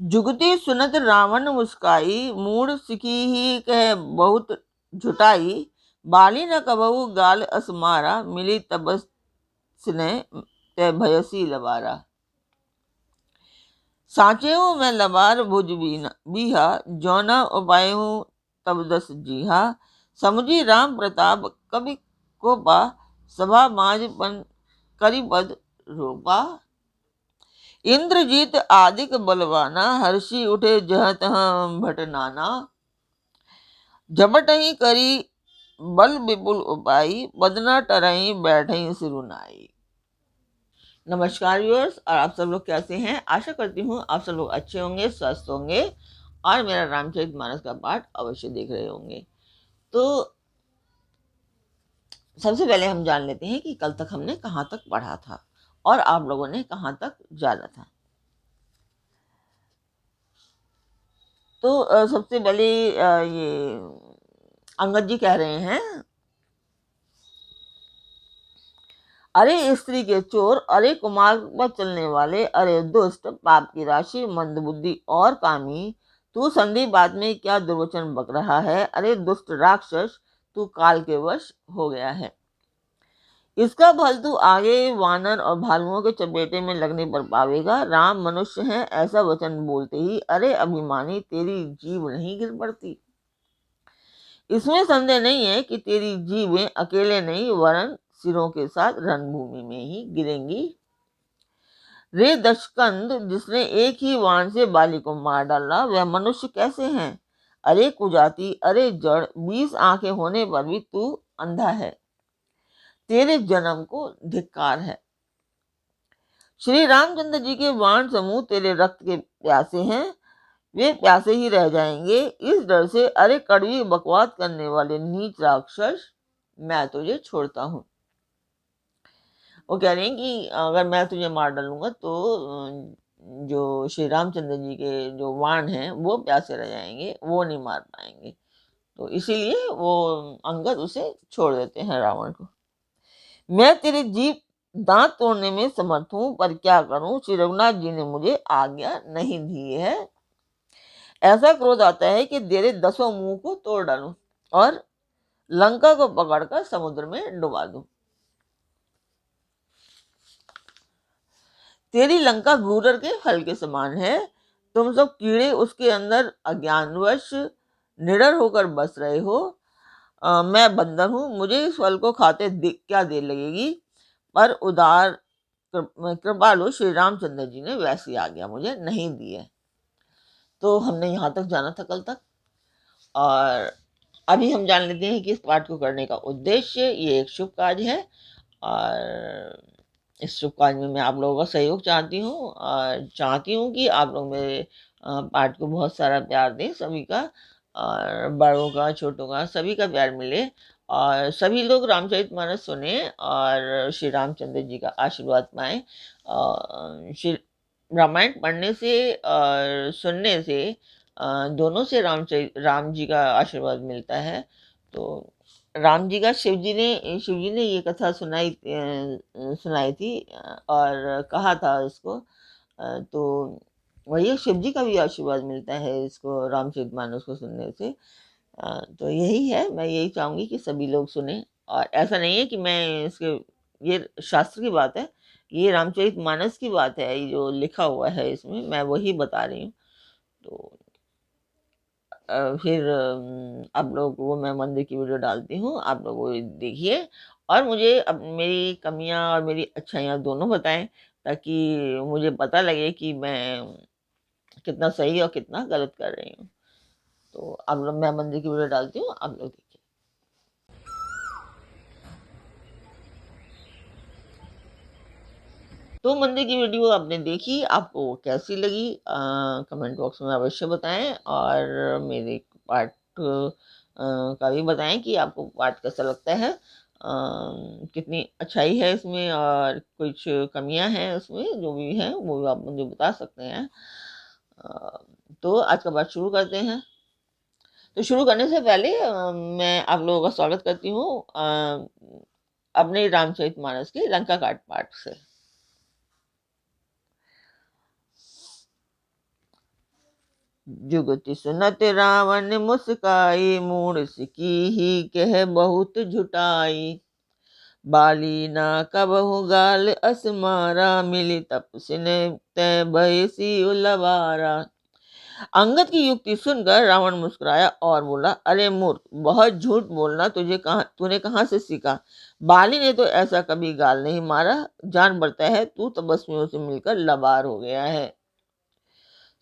जुगति सुनत रावण मुस्काई, मूढ़ सिखी ही कह बहुत झुटाई। बाली न कबहु गाल असमारा, मिली तबस ने ते भयसी लबारा। साचेऊ मैं लबार भुज बीहा, जौना उपायऊ तब दस जीहा। समुझी राम प्रताप कवि कोपा, सभा माज पन करि पद रूपा। इंद्रजीत आदिक बलवाना, हर्षि उठे जह तह भट नाना। झपटहि करी बल विपुल उपाई, बदना टरई बैठई सिरुनाई। नमस्कार व्यूअर्स, और आप सब लोग कैसे हैं? आशा करती हूँ आप सब लोग अच्छे होंगे, स्वस्थ होंगे और मेरा रामचरितमानस का पाठ अवश्य देख रहे होंगे। तो सबसे पहले हम जान लेते हैं कि कल तक हमने कहाँ तक पढ़ा था और आप लोगों ने कहाँ तक जाना था। तो सबसे पहले ये अंगद जी कह रहे हैं, अरे स्त्री के चोर, अरे कुमार्ग पर चलने वाले, अरे दुष्ट, पाप की राशि, मंदबुद्धि और कामी, तू संधि बात में क्या दुर्वचन बक रहा है? अरे दुष्ट राक्षस, तू काल के वश हो गया है। इसका फल तू आगे वानर और भालुओं के चपेटे में लगने पर पावेगा। राम मनुष्य है ऐसा वचन बोलते ही अरे अभिमानी, तेरी जीभ नहीं गिर पड़ती। इसमें संदेह नहीं है कि तेरी जीभें अकेले नहीं वरन सिरों के साथ रणभूमि में ही गिरेंगी। रे दशकंद, जिसने एक ही वाण से बाली को मार डाला, वह मनुष्य कैसे है? अरे कुजाति, अरे जड़, 20 आंखें होने पर भी तू अंधा है। तेरे जन्म को धिक्कार है। श्री रामचंद्र जी के वाण समूह तेरे रक्त के प्यासे हैं, वे प्यासे ही रह जाएंगे। इस डर से अरे कड़वी बकवास करने वाले नीच राक्षस, मैं तुझे छोड़ता हूँ। वो कह रहे हैं कि अगर मैं तुझे मार डालूंगा तो जो श्री रामचंद्र जी के जो वाण हैं वो प्यासे रह जाएंगे, वो नहीं मार पाएंगे। तो इसीलिए वो अंगद उसे छोड़ देते हैं रावण को। मैं तेरी जीभ दांत तोड़ने में समर्थ हूँ, पर क्या करूं, श्री रघुनाथ जी ने मुझे आज्ञा नहीं दी है। ऐसा क्रोध आता है कि तेरे 10 मुंह को तोड़ डालूं और लंका को पकड़कर समुद्र में डुबा दूं। तेरी लंका घूरर के फल के समान है, तुम सब कीड़े उसके अंदर अज्ञानवश निडर होकर बस रहे हो। मैं बंदर हूँ, मुझे इस फल को खाते क्या देर लगेगी, पर उदार कृपालु श्री रामचंद्र जी ने वैसी आज्ञा मुझे नहीं दी है। तो हमने यहाँ तक जाना था कल तक, और अभी हम जान लेते हैं कि इस पाठ को करने का उद्देश्य। ये एक शुभ कार्य है और इस शुभ कार्य में मैं आप लोगों का सहयोग चाहती हूँ और चाहती हूँ कि आप लोग मेरे पाठ को बहुत सारा प्यार दें, सभी का, और बड़ों का छोटों का सभी का प्यार मिले और सभी लोग रामचरितमानस सुने और श्री रामचंद्र जी का आशीर्वाद पाएं। श्री रामायण पढ़ने से और सुनने से दोनों से राम जी का आशीर्वाद मिलता है। तो राम जी का शिव जी ने ये कथा सुनाई थी और कहा था इसको, तो वही शिव जी का भी आशीर्वाद मिलता है इसको रामचरितमानस को सुनने से। तो यही है, मैं यही चाहूँगी कि सभी लोग सुने। और ऐसा नहीं है कि मैं इसके, ये शास्त्र की बात है, ये रामचरितमानस की बात है, ये जो लिखा हुआ है इसमें मैं वही बता रही हूँ। तो फिर आप लोगों को मैं मंदिर की वीडियो डालती हूँ, आप लोग वो देखिए और मुझे अब मेरी कमियां और मेरी अच्छाइयाँ दोनों बताएं, ताकि मुझे पता लगे कि मैं कितना सही और कितना गलत कर रही हूँ। तो आप लोग, मैं मंदिर की वीडियो डालती हूँ, आप लोग देखिए। तो मंदिर की वीडियो आपने देखी, आपको कैसी लगी कमेंट बॉक्स में अवश्य बताएं और मेरे पार्ट का भी बताएं कि आपको पार्ट कैसा लगता है, कितनी अच्छाई है इसमें और कुछ कमियां हैं उसमें, जो भी हैं वो भी आप मुझे बता सकते हैं। तो आज का पाठ शुरू करते हैं। तो शुरू करने से पहले मैं आप लोगों का स्वागत करती हूँ अपने रामचरितमानस के लंका कांड पाठ से। जुगति सुनत रावण मुस्काई, मूढ़ सिकी ही कह बहुत झुटाई। बाली ना कबहु गाल असमारा, मिली तपसिन तय भय सी उलवारा। अंगद की युक्ति सुनकर रावण मुस्कुराया और बोला, अरे मूर्ख, बहुत झूठ बोलना तूने कहाँ से सीखा। बाली ने तो ऐसा कभी गाल नहीं मारा। जान पड़ता है तू तपस्वियों से मिलकर लबार हो गया है।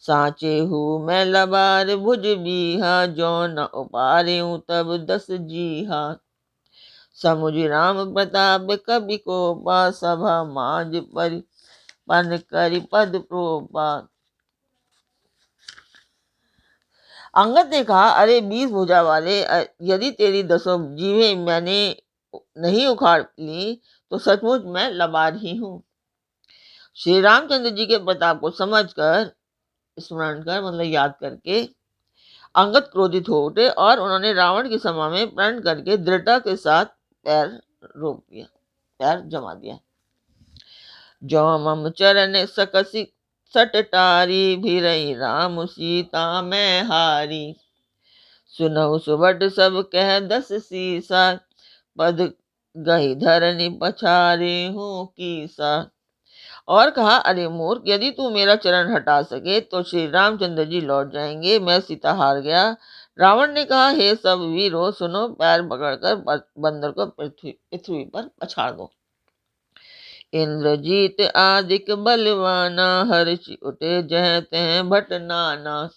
साचे हूँ मैं लबार भुज बीहा, जो न उपारे तब 10 जीहा। समुझ राम प्रताप कवि को पा, सभा माज परि पन करि पद प्रोपा। अंगद ने कहा, अरे 20 भुजा वाले, यदि तेरी 10 जीभें मैंने नहीं उखाड़ ली तो सचमुच मैं लबार ही हूँ। श्री रामचंद्र जी के प्रताप को समझकर, स्मरण कर मतलब याद करके, अंगद क्रोधित हो उठे और उन्होंने रावण की सभा में प्रण करके दृढ़ता के साथ पैर जमा दिया। जो मम चरण सकसी सटटारी, भिरई राम सीता मैं हारी। सुनहु सुबट सब कह 10 सीसा, पद गही धरनी पछारे हूँ कीसा। और कहा, अरे मूर्ख, यदि तू मेरा चरण हटा सके तो श्री रामचंद्र जी लौट जाएंगे, मैं सीता हार गया। रावण ने कहा, हे सब वीरों सुनो, पैर पकड़कर बंदर को पृथ्वी पर पछाड़ दो। इंद्रजीत आदिक बलवाना, हर्षि उठे जह तह भट नाना।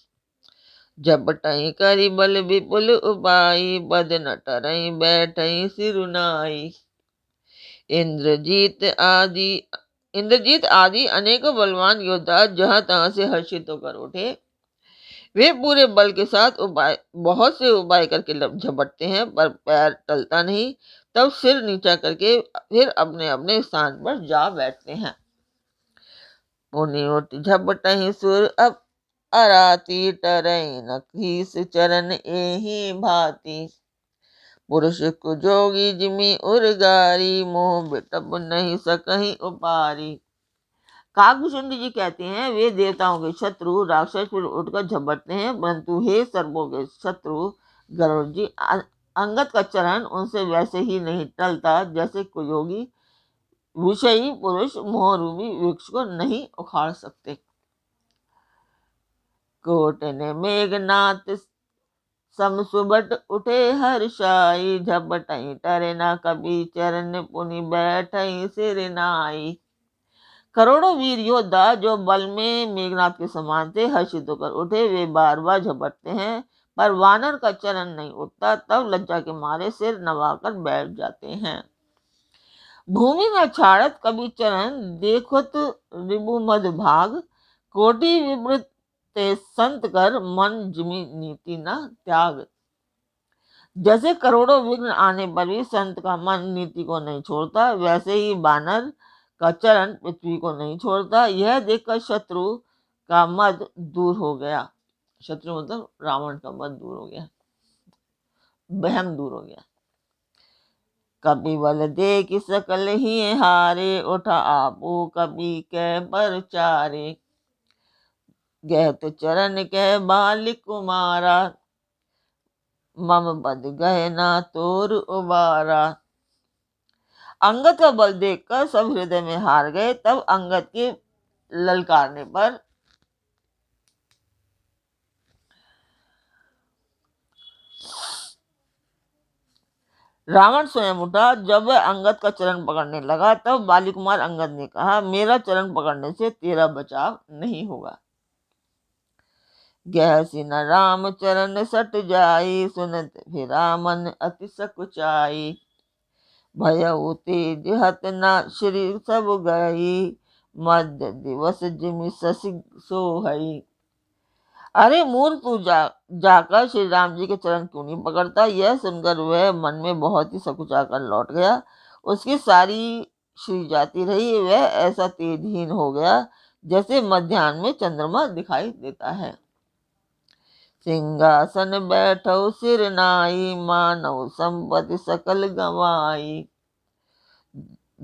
झपटई करी बल विपुल उपाई, बद न टरई बैठई सिरुनाई। इंद्रजीत आदि अनेकों बलवान योद्धा जहां तहां से हर्षित होकर उठे। वे पूरे बल के साथ बहुत से उपाय करके झपटते हैं, पर पैर टलता नहीं। तब सिर नीचा करके फिर अपने अपने स्थान पर जा बैठते हैं। पुनि उठ झपटहि सुर अब अराती, टरई न खीस चरण एहि भांति। पुरुष कुजोगी जिमि उर्गारी, मोह बिटप नहीं सकहि उपारी। काकभूषण जी कहते हैं, वे देवताओं के शत्रु राक्षस फिर उठकर झपटते हैं, परंतु हे सर्पों के शत्रु गरुड़ जी, अंगद का चरण उनसे वैसे ही नहीं टलता जैसे कुयोगी विषयी पुरुष मोहरूपी वृक्ष को नहीं उखाड़ सकते। कोट ने मेघनाथ समसुबट उठे हर्षाई, झपटई टरे न कभी चरण पुनि बैठई सिर नाई। करोड़ों वीर योद्धा जो बल में मेघनाथ के समान थे हर्षित होकर उठे। वे बार बार झपटते हैं, पर वानर का चरण नहीं उठता। तब लज्जा के मारे सिर नवाकर बैठ जाते हैं। भूमि न छाड़त कभी चरण, देखत रिबु मद भाग। कोटि विवृत ते संत कर, मन जिमि नीति न त्याग। जैसे करोड़ों विघ्न आने पर भी संत का मन नीति को नहीं छोड़ता, वैसे ही बानर का चरण पृथ्वी को नहीं छोड़ता। यह देखकर शत्रु का मद दूर हो गया। शत्रु मतलब रावण का मद दूर हो गया, वहम दूर हो गया। कपि बल देख सकल ही हारे, उठा आपू कपि कै पर चारे। गहत चरण कै बालिक कुमारा, मम बद गए ना तोर उबारा। अंगद का बल देखकर सब हृदय में हार गए। तब अंगद के ललकारने पर रावण स्वयं उठा। जब वह अंगद का चरण पकड़ने लगा तब बाली कुमार अंगद ने कहा, मेरा चरण पकड़ने से तेरा बचाव नहीं होगा। गहसी न राम चरण सट जाई, सुनत भिरामन अति सकुचाई। भयउ तेज हत न श्री सब गई, मध्य दिवस जिमि शशि सोहई। अरे मूर्ख, तू जाकर श्री राम जी के चरण क्यों नहीं पकड़ता। यह सुनकर वह मन में बहुत ही सकुचाकर लौट गया। उसकी सारी श्री जाती रही। वह ऐसा तेजहीन हो गया जैसे मध्याह्न में चंद्रमा दिखाई देता है। सिंहासन बैठो सिर नाई, मानव संपत्ति सकल गवाई।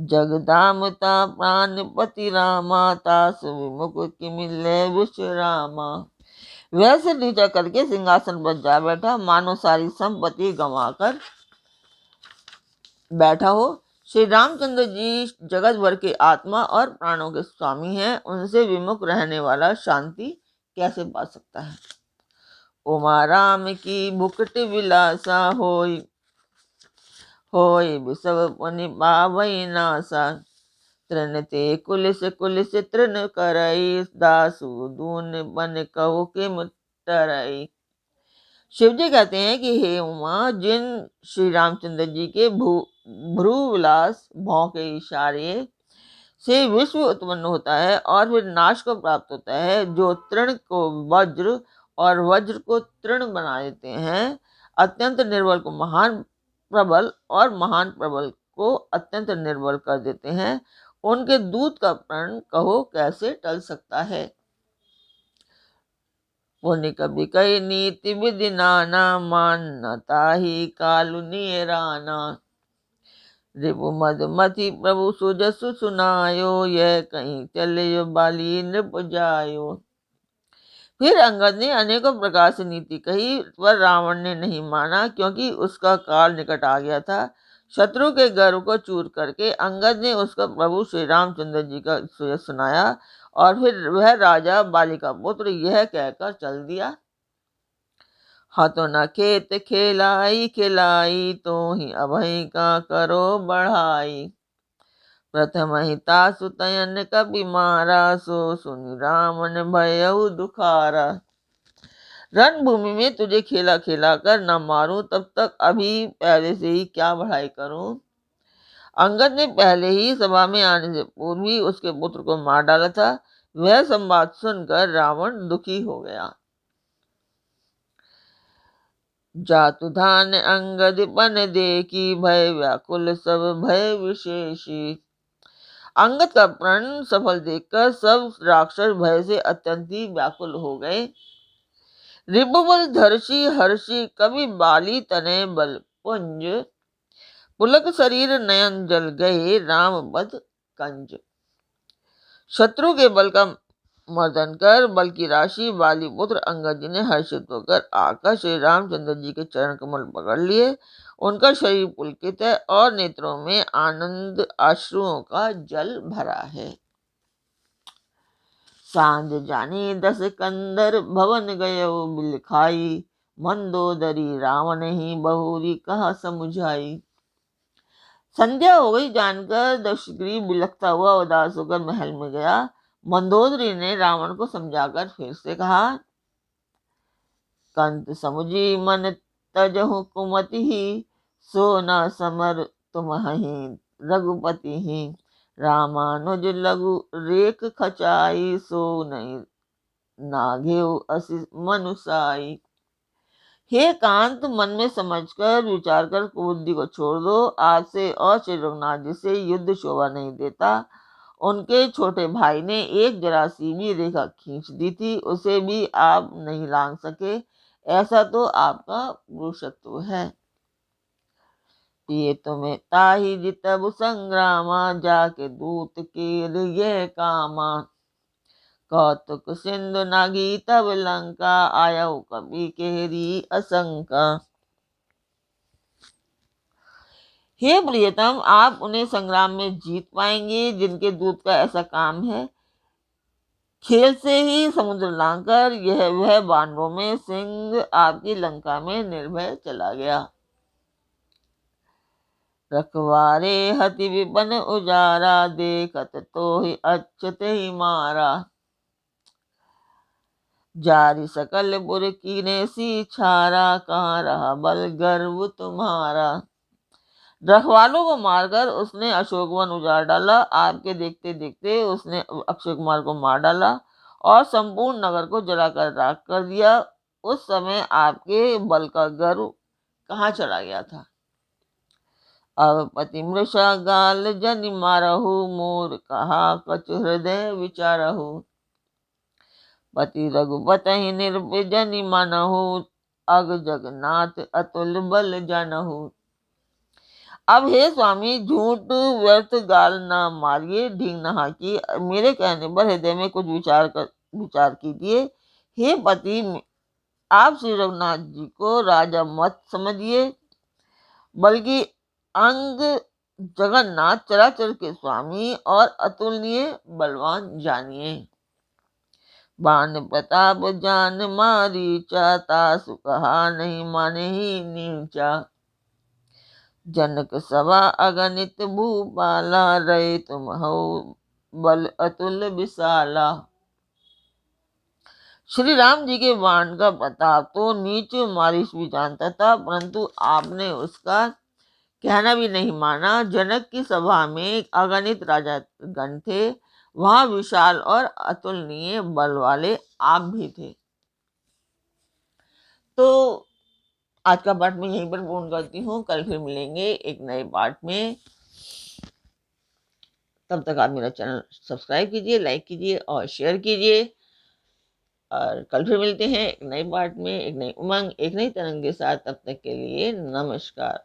जगदामता प्राणपति रामा, तास विमुख किमिल्ले विश्रामा। वह सिर नीचा करके सिंहासन पर जा बैठा, मानो सारी संपत्ति गंवाकर बैठा हो। श्री रामचंद्र जी जगत भर के आत्मा और प्राणों के स्वामी हैं, उनसे विमुख रहने वाला शांति कैसे पा सकता है। उमा राम की भुकट विलासा होय, होय विसव पुनि पावई नासा। तृण ते कुलिस कुलिस तृण करई, दासु दून बन कहो किम टरई। शिव जी कहते हैं कि हे उमा, जिन श्री रामचंद्र जी के भ्रू विलास भौं के इशारे से विश्व उत्पन्न होता है और फिर नाश को प्राप्त होता है, जो तृण को वज्र और वज्र को तृण बना देते हैं, अत्यंत निर्बल को महान प्रबल और महान प्रबल को अत्यंत निर्बल कर देते हैं, उनके दूत का प्रण कहो कैसे टल सकता है। पुण्य कभी कई नीति विधि नाना, मानता ही कालु निराना। रिपु मधुमति प्रभु सुजसु सुनायो, यह कहीं चले बाली नृप जायो। फिर अंगद ने अनेकों प्रकार से नीति कही, पर रावण ने नहीं माना, क्योंकि उसका काल निकट आ गया था। शत्रु के गर्व को चूर करके अंगद ने उसका प्रभु श्री रामचंद्र जी का सुजस सुनाया, और फिर वह राजा बाली का पुत्र यह कहकर चल दिया। हाथों न खेत खेलाई खिलाई, तो ही अभय का करो बढ़ाई। प्रथम ही तासु तयन कपि मारा, सो सुनि रावण भयउ दुखारा। रणभूमि में तुझे खेला खेला कर न मारूं, तब तक अभी पहले से ही क्या बढ़ाई करूं। अंगद ने पहले ही सभा में आने से पूर्व ही उसके पुत्र को मार डाला था। वह संवाद सुनकर रावण दुखी हो गया। जातु धान अंगद पन देखी, भय व्याकुल सब भय विशेषी। अंगद का प्रण सफल देखकर सब राक्षस भय से अत्यंत ही व्याकुल हो गए। रिपुबल धर्षि हर्षि कवि बाली तने बल पुंज, पुलक शरीर नयन जल गए राम बद कंज। शत्रु के बल का मर्दन कर बल की राशि बाली पुत्र अंगद जी ने हर्षित होकर आकर श्री रामचंद्र जी के चरण कमल पकड़ लिए। उनका शरीर पुलकित है और नेत्रों में आनंद अश्रुओं का जल भरा है। सांझ जानी दस कंदर भवन गयो बिल खाई, मंदोदरी रावण ही बहुरी कहा समुझाई। संध्या हो गई जानकर दक्षग्रीव बिलखता हुआ उदास होकर महल में गया। मंदोदरी ने रावण को समझाकर फिर से कहा, कंत समुझी मन तजहु कुमति ही, सो न समर तुम ही रघुपति ही। रामानुज लघु रेख खचाई, सो नहीं नाघेउ असिस मनुसाई। हे कांत, मन में समझकर विचार कर कुबुद्धि को छोड़ दो। आज से और श्री रघुनाथ जी से युद्ध शोभा नहीं देता। उनके छोटे भाई ने एक जरा सी भी रेखा खींच दी थी, उसे भी आप नहीं लांघ सके। ऐसा तो आपका पुरुषत्व है। ये तुम्हें ताही जितब संग्रामा, जाके दूत के लिए कामा। कौतुक सिंधु नागी तब लंका, आयऊ कवि केहरी असंका। हे प्रियतम, आप उन्हें संग्राम में जीत पाएंगे जिनके दूत का ऐसा काम है। खेल से ही समुद्र लांघकर यह वह बानरों में सिंह आपकी लंका में निर्भय चला गया। रखवारे हति विपन उजारा, देखत तो ही अच्युत ही मारा। जारी सकल पुर कीने सी छारा, कहाँ रहा बल गर्व तुम्हारा। रखवालों को मारकर उसने अशोकवन उजाड़ डाला। आपके देखते देखते उसने अक्षय कुमार को मार डाला और संपूर्ण नगर को जलाकर राख कर दिया। उस समय आपके बल का गर्व कहाँ चला गया था। अब पति मृषा गाल जनि मारहु, मोर कहा कछु हृदय विचारहु। पति रघुपति निर्भय जनि मनहु, अग जगन्नाथ अतुल बल जनहु। अब हे स्वामी, झूठ व्यर्थ गाल न मारिए, ढींग न हाँकिए, मेरे कहने पर हृदय में कुछ विचार कीजिए। हे पति, आप श्री रघुनाथ जी को राजा मत समझिए, बल्कि अंग जगन्नाथ, चराचर के स्वामी और अतुलनीय बलवान जानिए। बाण प्रताप जान मारीचा, तासु कहा नहीं माने ही नीचा। जनक सभा अगणित भूपाला, रहे तुम हो बल अतुल विशाला। श्री राम जी के बाण का प्रताप तो नीच मारिच भी जानता था, परंतु आपने उसका कहना भी नहीं माना। जनक की सभा में अगणित राजा गण थे, वहां विशाल और अतुलनीय बल वाले आप भी थे। तो आज का पाठ मैं यहीं पर पूर्ण करती हूँ। कल फिर मिलेंगे एक नए पाठ में। तब तक आप मेरा चैनल सब्सक्राइब कीजिए, लाइक कीजिए और शेयर कीजिए। और कल फिर मिलते हैं एक नए पाठ में, एक नई उमंग, एक नई तरंग के साथ। तब तक के लिए नमस्कार।